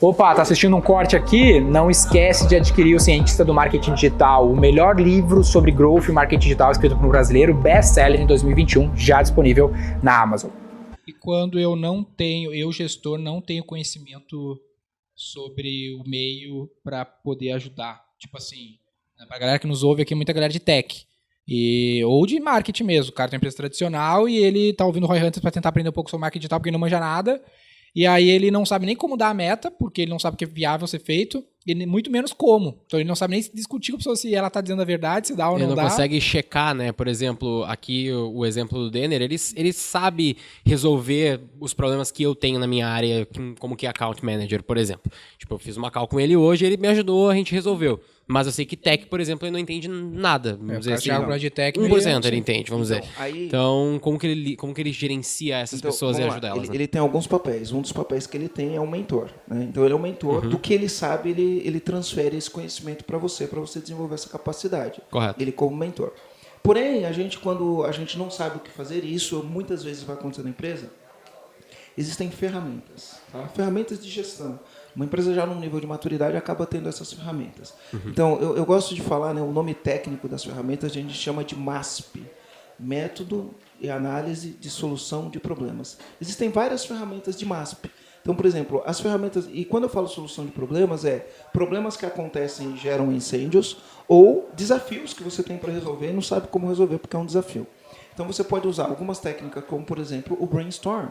Opa, tá assistindo um corte aqui? Não esquece de adquirir o Cientista do Marketing Digital, o melhor livro sobre growth e marketing digital escrito por um brasileiro, best-seller em 2021, já disponível na Amazon. E quando eu gestor, não tenho conhecimento sobre o meio para poder ajudar. Tipo assim, pra galera que nos ouve aqui, muita galera de tech. Ou de marketing mesmo. O cara tem uma empresa tradicional e ele tá ouvindo o Roy Hunters para tentar aprender um pouco sobre marketing digital porque ele não manja nada. E aí ele não sabe nem como dar a meta, porque ele não sabe o que é viável ser feito, e muito menos como. Então ele não sabe nem discutir com a pessoa se ela tá dizendo a verdade, se dá ou não dá. Ele não consegue checar, né? Por exemplo, aqui o exemplo do Denner, ele sabe resolver os problemas que eu tenho na minha área, como que é Account Manager, por exemplo. Tipo, eu fiz uma call com ele hoje, ele me ajudou, a gente resolveu. Mas eu sei que tech, por exemplo, ele não entende nada. Vamos dizer assim, de tech 1% ele entende, vamos dizer. Aí, então, como que ele gerencia essas pessoas e ajuda elas? Ele tem alguns papéis. Um dos papéis que ele tem é um mentor. Né? Então, ele é um mentor. Do que ele sabe, ele transfere esse conhecimento para você desenvolver essa capacidade. Correto. Ele como mentor. Porém, quando a gente não sabe o que fazer, e isso muitas vezes vai acontecer na empresa, existem ferramentas. Tá? Ferramentas de gestão. Uma empresa já num nível de maturidade acaba tendo essas ferramentas. Então, eu gosto de falar, né, o nome técnico das ferramentas a gente chama de MASP, Método e Análise de Solução de Problemas. Existem várias ferramentas de MASP. Então, por exemplo, as ferramentas... E quando eu falo solução de problemas, problemas que acontecem e geram incêndios ou desafios que você tem para resolver e não sabe como resolver porque é um desafio. Então, você pode usar algumas técnicas como, por exemplo, o brainstorm.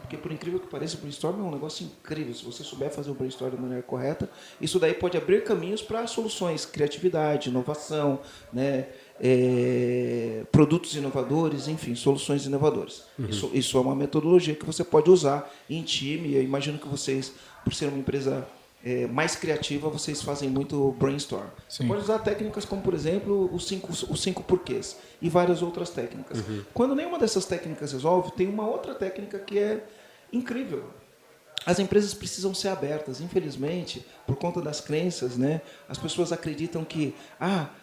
Porque, por incrível que pareça, o brainstorm é um negócio incrível. Se você souber fazer o brainstorm da maneira correta, isso daí pode abrir caminhos para soluções, criatividade, inovação, né? Produtos inovadores, enfim, soluções inovadoras. Isso é uma metodologia que você pode usar em time. Eu imagino que vocês, por ser uma empresa mais criativa, vocês fazem muito brainstorm. Sim. Você pode usar técnicas como, por exemplo, os cinco porquês e várias outras técnicas. Quando nenhuma dessas técnicas resolve, tem uma outra técnica que é incrível. As empresas precisam ser abertas. Infelizmente, por conta das crenças, né, as pessoas acreditam que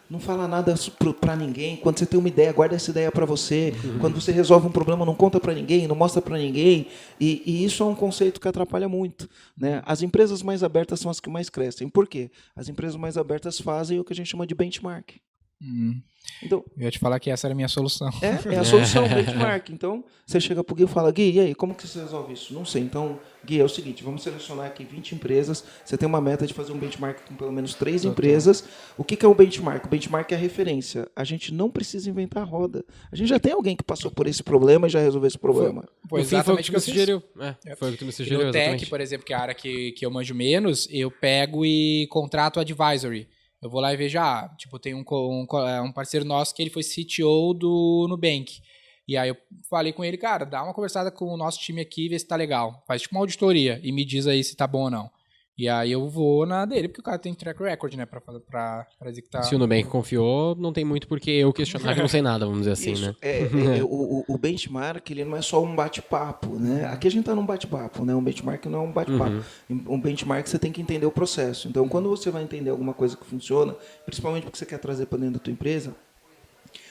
não fala nada para ninguém. Quando você tem uma ideia, guarda essa ideia para você. Quando você resolve um problema, não conta para ninguém, não mostra para ninguém. E isso é um conceito que atrapalha muito. Né? As empresas mais abertas são as que mais crescem. Por quê? As empresas mais abertas fazem o que a gente chama de benchmark. Então, eu ia te falar que essa era a minha solução. É a solução, benchmark. Então, você chega para o Gui e fala, Gui, e aí, como que você resolve isso? Não sei. Então, Gui, é o seguinte, vamos selecionar aqui 20 empresas, você tem uma meta de fazer um benchmark com pelo menos 3 empresas. O que é o benchmark? O benchmark é a referência. A gente não precisa inventar a roda. A gente já tem alguém que passou por esse problema e já resolveu esse problema. Foi exatamente o que tu me sugeriu. Foi o que tu me sugeriu, no exatamente. Tech, por exemplo, que é a área que eu manjo menos, eu pego e contrato advisory. Eu vou lá e vejo, tem um parceiro nosso que ele foi CTO do Nubank. E aí eu falei com ele, cara, dá uma conversada com o nosso time aqui, vê se tá legal. Faz tipo uma auditoria e me diz aí se tá bom ou não. E aí eu vou na dele, porque o cara tem track record, né, pra dizer que tá... Se o Nubank confiou, não tem muito porque eu questionar que não sei nada, vamos dizer assim, isso, né? O benchmark, ele não é só um bate-papo, né? Aqui a gente tá num bate-papo, né? Um benchmark não é um bate-papo. Um benchmark você tem que entender o processo. Então, quando você vai entender alguma coisa que funciona, principalmente porque você quer trazer para dentro da tua empresa,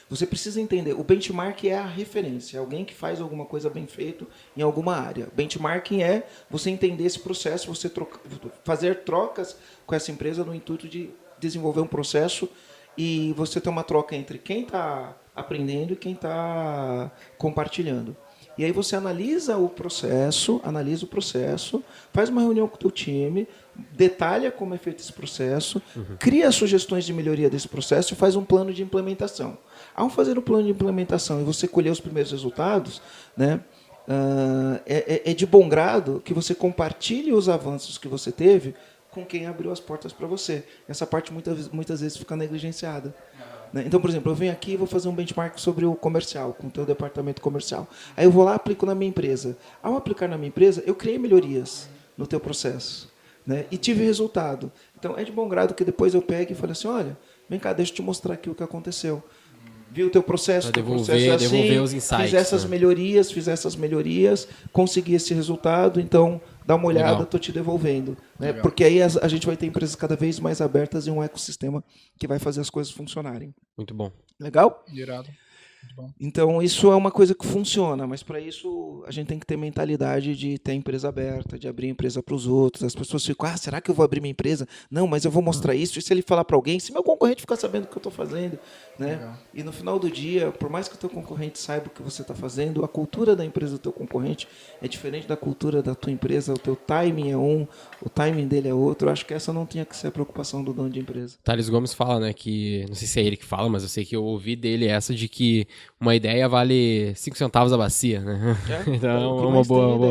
você precisa entender, o benchmarking é a referência, é alguém que faz alguma coisa bem feito em alguma área. Benchmarking é você entender esse processo, você fazer trocas com essa empresa no intuito de desenvolver um processo e você ter uma troca entre quem está aprendendo e quem está compartilhando. E aí você analisa o processo, faz uma reunião com o teu time, detalha como é feito esse processo, cria sugestões de melhoria desse processo e faz um plano de implementação. Ao fazer o plano de implementação e você colher os primeiros resultados, né, é de bom grado que você compartilhe os avanços que você teve com quem abriu as portas para você. Essa parte muitas vezes fica negligenciada. Então, por exemplo, eu venho aqui e vou fazer um benchmark sobre o comercial, com o teu departamento comercial. Aí eu vou lá e aplico na minha empresa. Ao aplicar na minha empresa, eu criei melhorias no teu processo, né? E tive resultado. Então, é de bom grado que depois eu pegue e fale assim, olha, vem cá, deixa eu te mostrar aqui o que aconteceu. Viu o teu processo, devolver os insights. Fiz essas melhorias, consegui esse resultado, então dá uma olhada, estou te devolvendo. Né? Porque aí a gente vai ter empresas cada vez mais abertas e um ecossistema que vai fazer as coisas funcionarem. Muito bom. Legal? Irado. Então, isso é uma coisa que funciona, mas para isso a gente tem que ter mentalidade de ter a empresa aberta, de abrir a empresa para os outros. As pessoas ficam, será que eu vou abrir minha empresa? Não, mas eu vou mostrar isso. E se ele falar para alguém, se meu concorrente ficar sabendo o que eu estou fazendo, né? E no final do dia, por mais que o teu concorrente saiba o que você está fazendo, a cultura da empresa do teu concorrente é diferente da cultura da tua empresa, o teu timing é um, o timing dele é outro. Eu acho que essa não tinha que ser a preocupação do dono de empresa. Thales Gomes fala, né, que, não sei se é ele que fala, mas eu sei que eu ouvi dele essa de que uma ideia vale 5 centavos a bacia, né? É, Então o que é uma mais tem boa